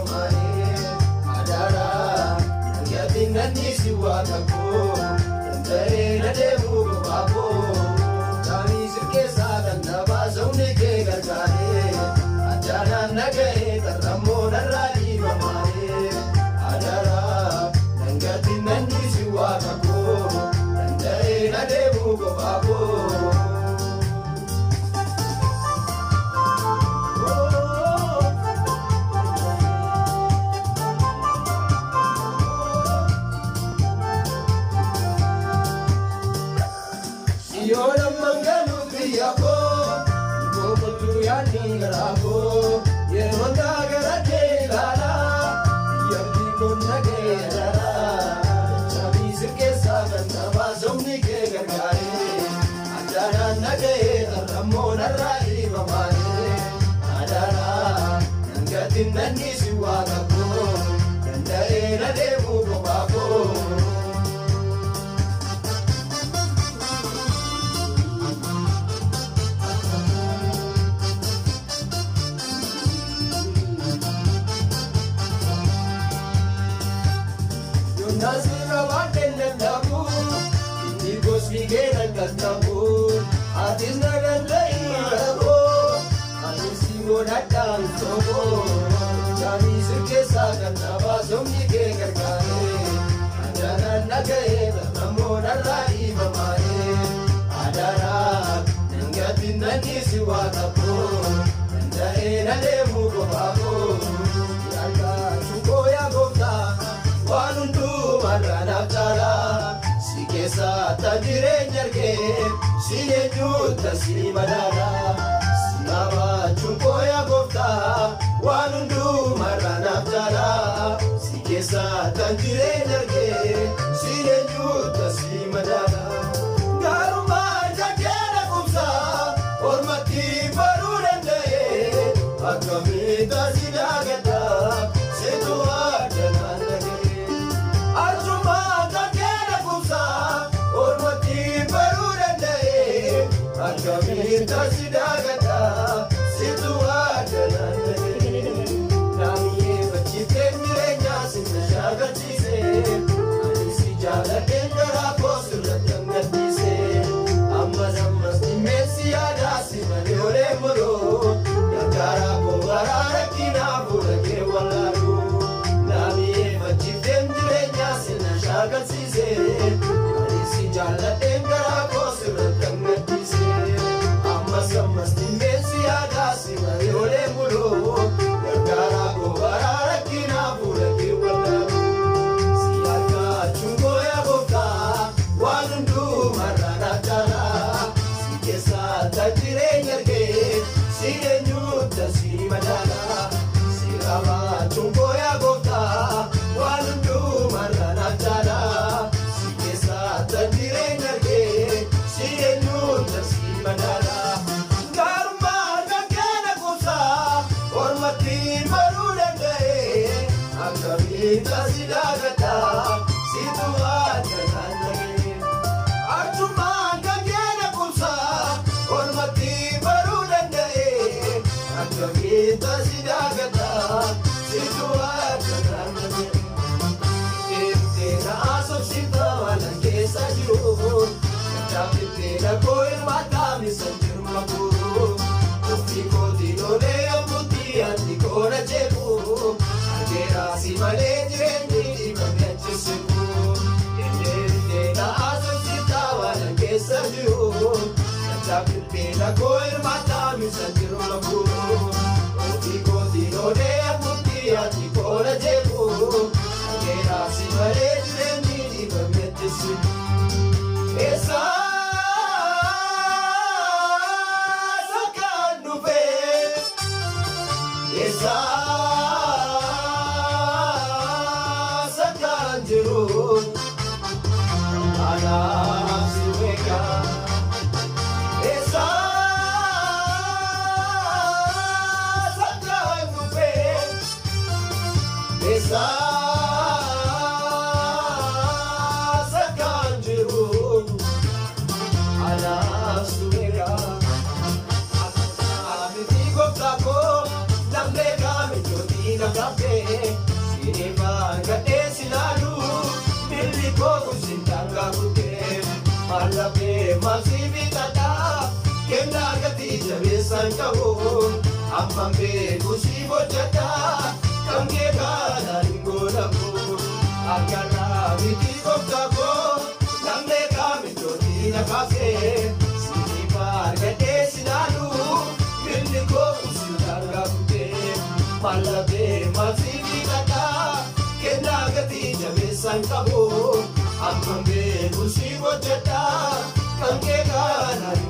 bamare adara yatin nani siwa kako tare na demu babo tani sirke sadan na bazone ke gargare adara nagae taramo narali bamare adara yatin nani siwa kako tare na demu babo Yora mangalu kriyako, gomutu yani garako, yermanda garake lala, yamdi konnage lala, chabi sirke sagan nava zomni ke gargare, adara nage aramo narai mamare, adara nangatin nani siwagako, nandae nademu gobako. Nasira waten dabu, ini gosmi geran dabu, atis nagan lairo, anisi monatan sobo, jami sirke sagan nava zomni ke gargare, adara nagae namo narai mamare, adara nangatin nani siwa tapo, nandae nademu gobabo, yanga chuko ya gobda. Wanundu marana chala, sikesa tajire nyarke, sinenyu tasli madara, sinama chumpo ya gofta. Wanundu marana chala, sikesa tajire nyarke, sinenyu tasli madara. Garuma jakena kumsa, ormati baru rendaye, akamita sidagata, setua jalan. Kamita sidagata situa jalanne namiye bachite mirenya sinna shagatise anisi jalate kara kosulatangatise amma dimesi adasi manore muro yakara ko garara kina burake walaru namiye bachite mirenya sinna shagatise anisi jalate kara kosulatangatise Mas dimesi adasi mayore mulu Yagara ko barara kina burake walaru Siyaka chungo ya boka Wanundu marana chala Sikesa tajire nyarge Sire nyuta siri madala Sirama chungo ya boka Wanundu marana chala Sikesa tajire nyarge Sire nyuta siri madala Kamita sidagata situa jalanne Arjuma kagena kumsa ormati baru dandae Kamita sidagata situa jalanne Tera asok sita walan kesa jiru Tapi tera koi mata misanjir maburu Kofi ko dilole amuti andi kona jebu Gerasi male direndi mamechisiku Ende na asosita wana kesa jiru Nachapil pila koir mata misanjiru maburu Otiko dinode amuti ati kora jebu Gerasi male direndi mamechisiku Esa sakan nufe Esa Jiru anak siweka esa sakang nupe esa sakang jiru anak siweka amiti ko tako namle kami masiifi tataa kennaa gatii jabeessan qabuun amman beeku si hojjetaa kan kee kaadhaan hin godhamu akkanaa miti gooftaa koo namni kaamichooti na kaasee siif argadhee sinaaluu milli koo si dargaa kutee mallabee masiifi tataa kennaa gatii jabeessan qabuun amman beeku si hojjetaa kan kee kaadhaan